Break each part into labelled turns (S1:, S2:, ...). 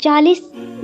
S1: 40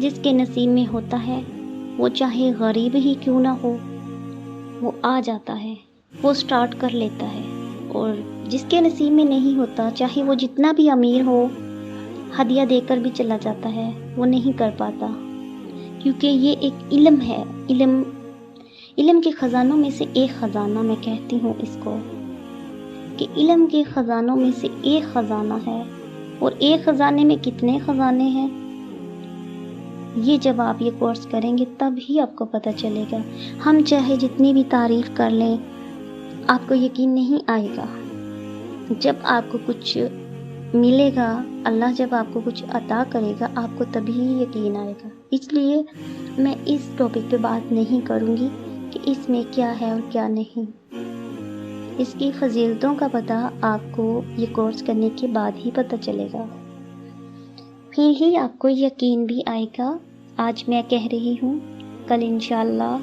S1: جس کے نصیب میں ہوتا ہے وہ چاہے غریب ہی کیوں نہ ہو، وہ آ جاتا ہے، وہ سٹارٹ کر لیتا ہے، اور جس کے نصیب میں نہیں ہوتا، چاہے وہ جتنا بھی امیر ہو، ہدیہ دے کر بھی چلا جاتا ہے، وہ نہیں کر پاتا، کیونکہ یہ ایک علم ہے۔ علم کے خزانوں میں سے ایک خزانہ میں کہتی ہوں اس کو، کہ علم کے خزانوں میں سے ایک خزانہ ہے، اور ایک خزانے میں کتنے خزانے ہیں، یہ جب آپ یہ کورس کریں گے تب ہی آپ کو پتہ چلے گا۔ ہم چاہے جتنی بھی تعریف کر لیں، آپ کو یقین نہیں آئے گا۔ جب آپ کو کچھ ملے گا، اللہ جب آپ کو کچھ عطا کرے گا، آپ کو تبھی یقین آئے گا۔ اس لیے میں اس ٹاپک پہ بات نہیں کروں گی کہ اس میں کیا ہے اور کیا نہیں۔ اس کی فضیلتوں کا پتہ آپ کو یہ کورس کرنے کے بعد ہی پتہ چلے گا، پھر ہی آپ کو یقین بھی آئے گا۔ آج میں کہہ رہی ہوں، کل انشاءاللہ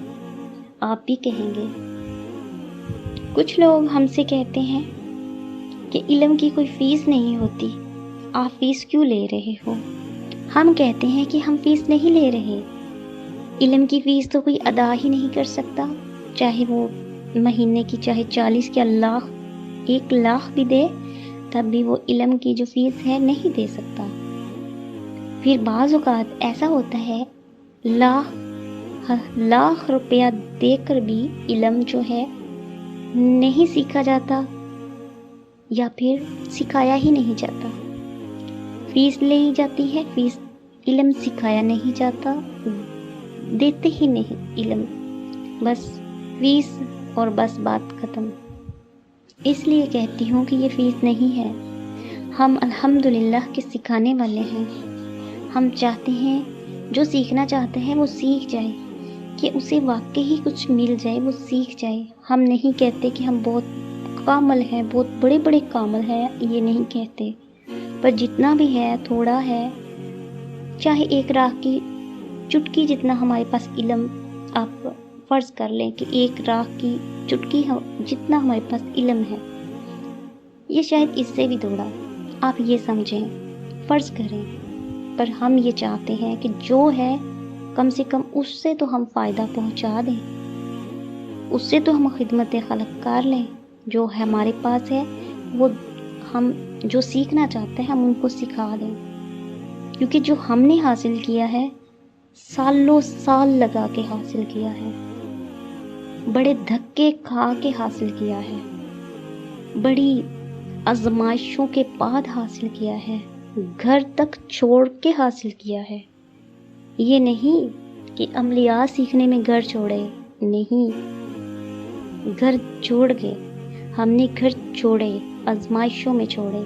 S1: آپ بھی کہیں گے۔ کچھ لوگ ہم سے کہتے ہیں کہ علم کی کوئی فیس نہیں ہوتی، آپ فیس کیوں لے رہے ہو؟ ہم کہتے ہیں کہ ہم فیس نہیں لے رہے۔ علم کی فیس تو کوئی ادا ہی نہیں کر سکتا، چاہے وہ مہینے کی چاہے 40 یا 1,00,000 بھی دے، تب بھی وہ علم کی جو فیس ہے نہیں دے سکتا۔ پھر بعض اوقات ایسا ہوتا ہے، لاکھ روپیہ دے کر بھی علم جو ہے نہیں سیکھا جاتا، یا پھر سکھایا ہی نہیں جاتا۔ فیس لی جاتی ہے، فیس، علم سکھایا نہیں جاتا، دیتے ہی نہیں علم، بس فیس اور بس بات ختم۔ اس لیے کہتی ہوں کہ یہ فیس نہیں ہے، ہم الحمدللہ کے سکھانے والے ہیں۔ ہم چاہتے ہیں جو سیکھنا چاہتے ہیں وہ سیکھ جائے، کہ اسے واقعی کچھ مل جائے، وہ سیکھ جائے۔ ہم نہیں کہتے کہ ہم بہت کامل ہیں، بہت بڑے بڑے کامل ہیں، یہ نہیں کہتے، پر جتنا بھی ہے تھوڑا ہے، چاہے ایک راہ کی چٹکی جتنا ہمارے پاس علم، آپ فرض کر لیں کہ ایک راہ کی چٹکی جتنا ہمارے پاس علم ہے، یہ شاید اس سے بھی تھوڑا، آپ یہ سمجھیں، فرض کریں، پر ہم یہ چاہتے ہیں کہ جو ہے کم سے کم اس سے تو ہم فائدہ پہنچا دیں، اس سے تو ہم خدمت خلق کر لیں۔ جو ہمارے پاس ہے وہ ہم جو سیکھنا چاہتے ہیں ہم ان کو سکھا دیں، کیونکہ جو ہم نے حاصل کیا ہے سالوں سال لگا کے حاصل کیا ہے، بڑے دھکے کھا کے حاصل کیا ہے، بڑی آزمائشوں کے بعد حاصل کیا ہے، گھر تک چھوڑ کے حاصل کیا ہے۔ یہ نہیں کہ عملیات سیکھنے میں گھر چھوڑے، نہیں، گھر چھوڑ گئے، ہم نے گھر چھوڑے، آزمائشوں میں چھوڑے،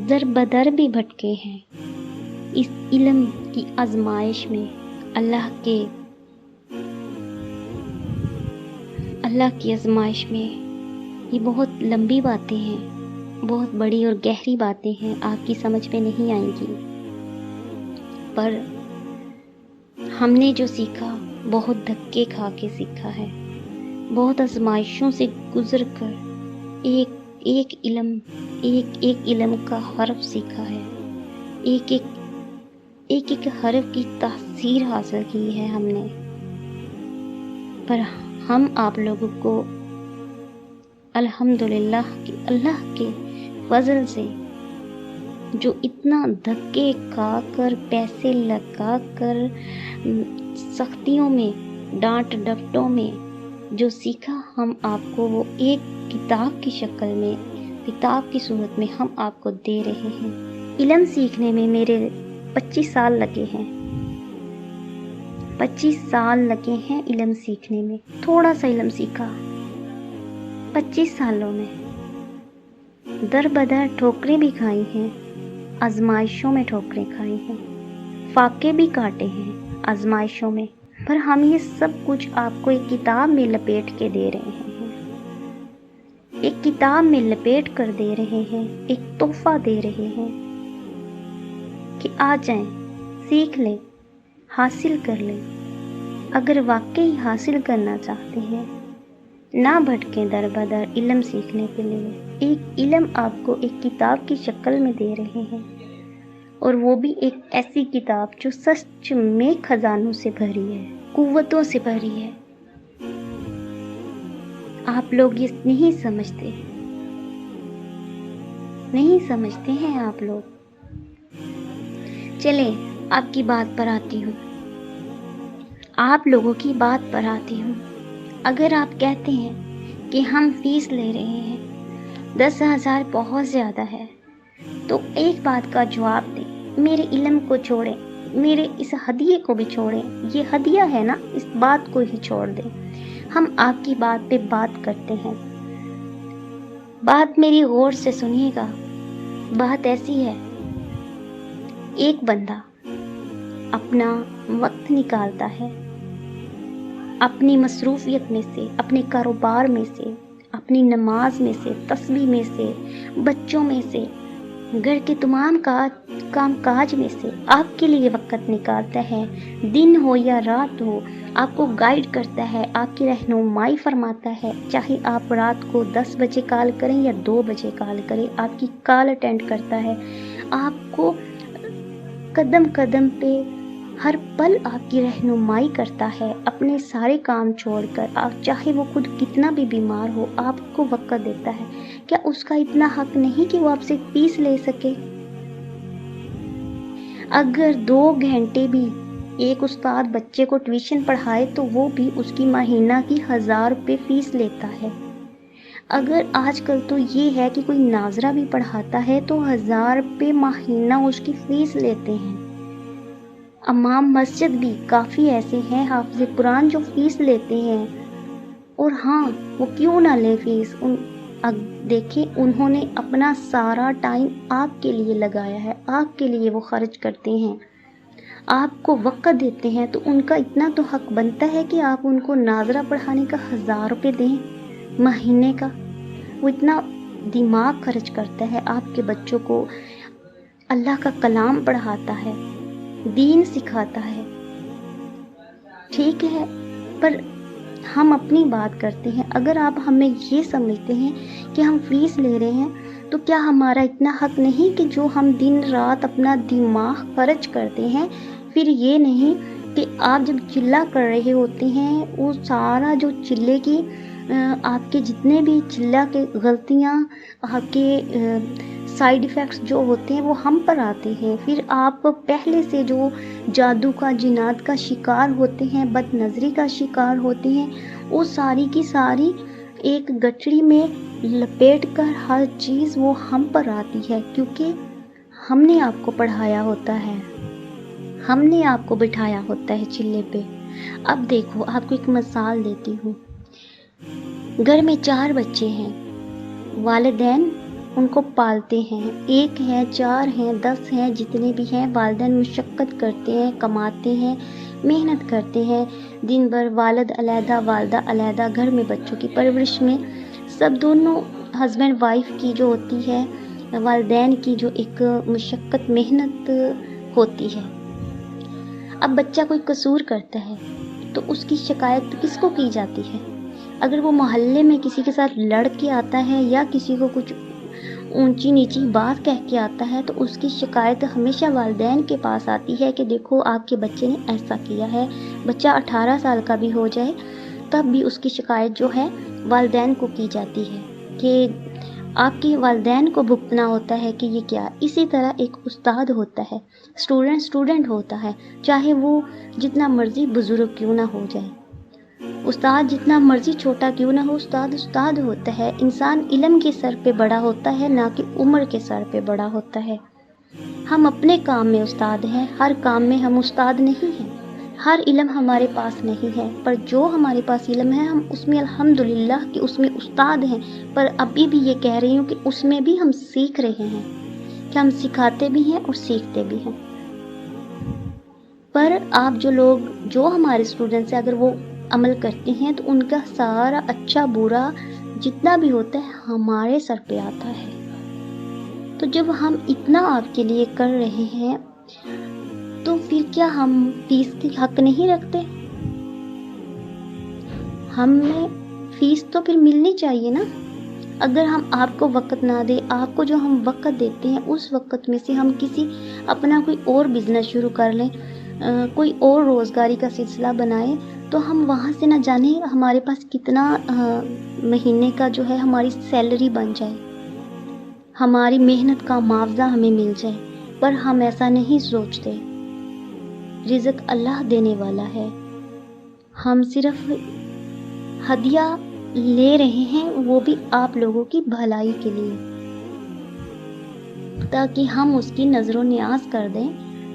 S1: در بدر بھی بھٹکے ہیں اس علم کی آزمائش میں، اللہ کی آزمائش میں۔ یہ بہت لمبی باتیں ہیں، بہت بڑی اور گہری باتیں ہیں، آپ کی سمجھ میں نہیں آئیں گی، پر ہم نے جو سیکھا بہت دھکے کھا کے سیکھا ہے، بہت آزمائشوں سے گزر کر ایک علم کا حرف سیکھا ہے، ایک حرف کی تاثیر حاصل کی ہے ہم نے۔ پر ہم آپ لوگوں کو الحمدللہ کہ اللہ کے فضل سے جو اتنا دھکے کھا کر، پیسے لگا کر، سختیوں میں، ڈانٹ ڈپٹوں میں جو سیکھا، ہم آپ کو وہ ایک کتاب کی شکل میں، کتاب کی صورت میں ہم آپ کو دے رہے ہیں۔ علم سیکھنے میں میرے 25 سال لگے ہیں، 25 سال لگے ہیں علم سیکھنے میں، تھوڑا سا علم سیکھا 25 سالوں میں، در بدر ٹھوکریں بھی کھائی ہیں، آزمائشوں میں ٹھوکریں کھائی ہیں، فاقے بھی کاٹے ہیں آزمائشوں میں، پر ہم یہ سب کچھ آپ کو ایک کتاب میں لپیٹ کے دے رہے ہیں، ایک کتاب میں لپیٹ کر دے رہے ہیں، ایک تحفہ دے رہے ہیں کہ آ جائیں، سیکھ لیں، حاصل کر لیں۔ اگر واقعی حاصل کرنا چاہتے ہیں، نہ بھٹکیں در بدر علم سیکھنے کے لیے۔ ایک علم آپ کو ایک کتاب کی شکل میں دے رہے ہیں، اور وہ بھی ایک ایسی کتاب جو سچ میں خزانوں سے بھری ہے، قوتوں سے بھری ہے۔ آپ لوگ یہ نہیں سمجھتے ہیں آپ لوگ۔ چلیں آپ کی بات پر آتی ہوں، آپ لوگوں کی بات پر آتی ہوں۔ اگر آپ کہتے ہیں کہ ہم فیس لے رہے ہیں، 10,000 بہت زیادہ ہے، تو ایک بات کا جواب دیں، میرے علم کو چھوڑیں، میرے اس ہدیے کو بھی چھوڑیں، یہ ہدیہ ہے نا، اس بات کو ہی چھوڑ دیں۔ ہم آپ کی بات پہ بات کرتے ہیں۔ بات میری غور سے سنیے گا۔ بات ایسی ہے، ایک بندہ اپنا وقت نکالتا ہے، اپنی مصروفیت میں سے، اپنے کاروبار میں سے، اپنی نماز میں سے، تسبیح میں سے، بچوں میں سے، گھر کے تمام کام کاج میں سے آپ کے لیے وقت نکالتا ہے، دن ہو یا رات ہو، آپ کو گائیڈ کرتا ہے، آپ کی رہنمائی فرماتا ہے، چاہے آپ رات کو 10 بجے کال کریں یا 2 بجے کال کریں، آپ کی کال اٹینڈ کرتا ہے، آپ کو قدم قدم پہ ہر پل آپ کی رہنمائی کرتا ہے، اپنے سارے کام چھوڑ کر، آپ چاہے وہ خود کتنا بھی بیمار ہو، آپ کو وقت دیتا ہے۔ کیا اس کا اتنا حق نہیں کہ وہ آپ سے فیس لے سکے؟ اگر 2 گھنٹے بھی ایک استاد بچے کو ٹیوشن پڑھائے تو وہ بھی اس کی مہینہ کی 1,000 روپے فیس لیتا ہے۔ اگر آج کل تو یہ ہے کہ کوئی ناظرہ بھی پڑھاتا ہے تو 1,000 روپے مہینہ اس کی فیس لیتے ہیں۔ امام مسجد بھی کافی ایسے ہیں حافظ قرآن جو فیس لیتے ہیں، اور ہاں وہ کیوں نہ لے فیس، دیکھیں انہوں نے اپنا سارا ٹائم آپ کے لیے لگایا ہے، آپ کے لیے وہ خرچ کرتے ہیں، آپ کو وقت دیتے ہیں، تو ان کا اتنا تو حق بنتا ہے کہ آپ ان کو ناظرہ پڑھانے کا 1,000 روپے دیں مہینے کا۔ وہ اتنا دماغ خرچ کرتا ہے، آپ کے بچوں کو اللہ کا کلام پڑھاتا ہے، دین سکھاتا ہے، ٹھیک ہے، پر ہم اپنی بات کرتے ہیں۔ اگر آپ ہمیں یہ سمجھتے ہیں کہ ہم فیس لے رہے ہیں تو کیا ہمارا اتنا حق نہیں کہ جو ہم دن رات اپنا دماغ خرچ کرتے ہیں، پھر یہ نہیں کہ آپ جب چلہ کر رہے ہوتے ہیں، وہ سارا جو چلے کی آپ کے جتنے بھی چلہ کے غلطیاں، آپ کے سائیڈ ایفیکٹس جو ہوتے ہیں وہ ہم پر آتے ہیں، پھر آپ پہلے سے جو جادو کا جنات کا شکار ہوتے ہیں، بد نظری کا شکار ہوتے ہیں، وہ ساری کی ساری ایک گٹھڑی میں لپیٹ کر ہر چیز وہ ہم پر آتی ہے، کیونکہ ہم نے آپ کو پڑھایا ہوتا ہے، ہم نے آپ کو بٹھایا ہوتا ہے چلے پہ۔ اب دیکھو آپ کو ایک مثال دیتی ہوں۔ گھر میں 4 بچے ہیں، والدین ان کو پالتے ہیں، 1 ہے، 4 ہیں، 10 ہیں، جتنے بھی ہیں، والدین مشقت کرتے ہیں، کماتے ہیں، محنت کرتے ہیں، دن بھر والد علیحدہ والدہ علیحدہ، گھر میں بچوں کی پرورش میں سب دونوں ہسبینڈ وائف کی جو ہوتی ہے، والدین کی جو ایک مشقت محنت ہوتی ہے۔ اب بچہ کوئی قصور کرتا ہے تو اس کی شکایت کس کو کی جاتی ہے؟ اگر وہ محلے میں کسی کے ساتھ لڑ کے آتا ہے یا کسی کو کچھ اونچی نیچی بات کہہ کے آتا ہے تو اس کی شکایت ہمیشہ والدین کے پاس آتی ہے کہ دیکھو آپ کے بچے نے ایسا کیا ہے۔ بچہ 18 سال کا بھی ہو جائے تب بھی اس کی شکایت جو ہے والدین کو کی جاتی ہے کہ آپ کے والدین کو بھگتنا ہوتا ہے کہ یہ کیا۔ اسی طرح ایک استاد ہوتا ہے، اسٹوڈنٹ ہوتا ہے، چاہے وہ جتنا مرضی بزرگ کیوں نہ ہو جائے، استاد جتنا مرضی چھوٹا کیوں نہ ہو، استاد ہوتا ہے۔ انسان علم کے سر پہ بڑا ہوتا ہے، نہ کہ عمر کے سر پہ بڑا ہوتا ہے۔ ہم اپنے کام میں استاد ہیں، ہر کام میں ہم استاد نہیں ہیں، ہر علم ہمارے پاس نہیں ہے، پر جو ہمارے پاس علم ہے ہم اس میں الحمدللہ کہ اس میں استاد ہیں، پر ابھی بھی یہ کہہ رہی ہوں کہ اس میں بھی ہم سیکھ رہے ہیں، کہ ہم سکھاتے بھی ہیں اور سیکھتے بھی ہیں۔ پر آپ جو ہمارے اسٹوڈنٹس ہیں، اگر وہ عمل کرتے ہیں تو ان کا سارا اچھا برا جتنا بھی ہوتا ہے ہمارے سر پہ آتا ہے۔ تو جب ہم اتنا آپ کے لیے کر رہے ہیں تو پھر کیا ہم فیس کی حق نہیں رکھتے؟ ہمیں فیس تو پھر ملنی چاہیے نا۔ اگر ہم آپ کو وقت نہ دیں، آپ کو جو ہم وقت دیتے ہیں اس وقت میں سے ہم کسی اپنا کوئی اور بزنس شروع کر لیں، کوئی اور روزگاری کا سلسلہ بنائیں، تو ہم وہاں سے نہ جانے ہمارے پاس کتنا مہینے کا جو ہے ہماری سیلری بن جائے، ہماری محنت کا معاوضہ ہمیں مل جائے، پر ہم ایسا نہیں سوچتے۔ رزق اللہ دینے والا ہے، ہم صرف ہدیہ لے رہے ہیں، وہ بھی آپ لوگوں کی بھلائی کے لیے، تاکہ ہم اس کی نظر و نیاز کر دیں۔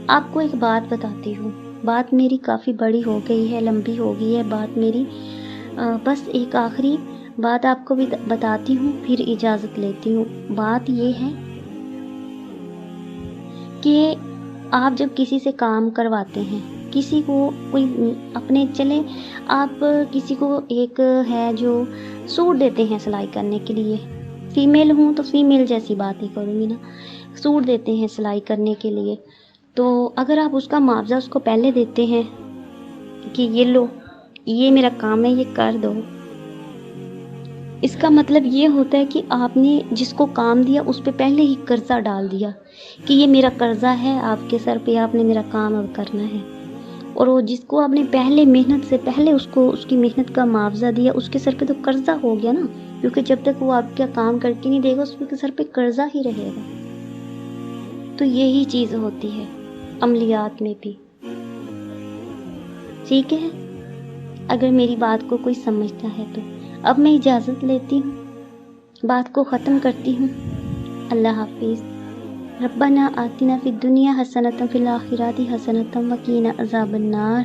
S1: آپ کو ایک بات بتاتی ہوں، بات میری کافی بڑی ہو گئی ہے، لمبی ہو گئی ہے بات میری، بس ایک آخری بات آپ کو بھی بتاتی ہوں، پھر اجازت لیتی ہوں۔ بات یہ ہے کہ آپ جب کسی سے کام کرواتے ہیں، کسی کو کوئی اپنے چلے، آپ کسی کو ایک ہے جو سوٹ دیتے ہیں سلائی کرنے کے لیے، فیمیل ہوں تو فیمیل جیسی بات ہی کروں گی نا، سوٹ دیتے ہیں سلائی کرنے کے لیے، تو اگر آپ اس کا معاوضہ اس کو پہلے دیتے ہیں کہ یہ لو، یہ میرا کام ہے، یہ کر دو، اس کا مطلب یہ ہوتا ہے کہ آپ نے جس کو کام دیا اس پہ پہلے ہی قرضہ ڈال دیا کہ یہ میرا قرضہ ہے آپ کے سر پہ، آپ نے میرا کام اب کرنا ہے۔ اور وہ جس کو آپ نے پہلے محنت سے پہلے اس کو اس کی محنت کا معاوضہ دیا، اس کے سر پہ تو قرضہ ہو گیا نا، کیونکہ جب تک وہ آپ کا کام کر کے نہیں دے گا اس کے سر پہ قرضہ ہی رہے گا۔ تو یہی چیز ہوتی ہے عملیات میں بھی، ٹھیک ہے؟ اگر میری بات کو کوئی سمجھتا ہے تو اب میں اجازت لیتی ہوں، بات کو ختم کرتی ہوں۔ اللہ حافظ۔ ربنا آتنا فی الدنیا حسنۃ فی الآخرۃ حسنۃ وقنا عذاب النار۔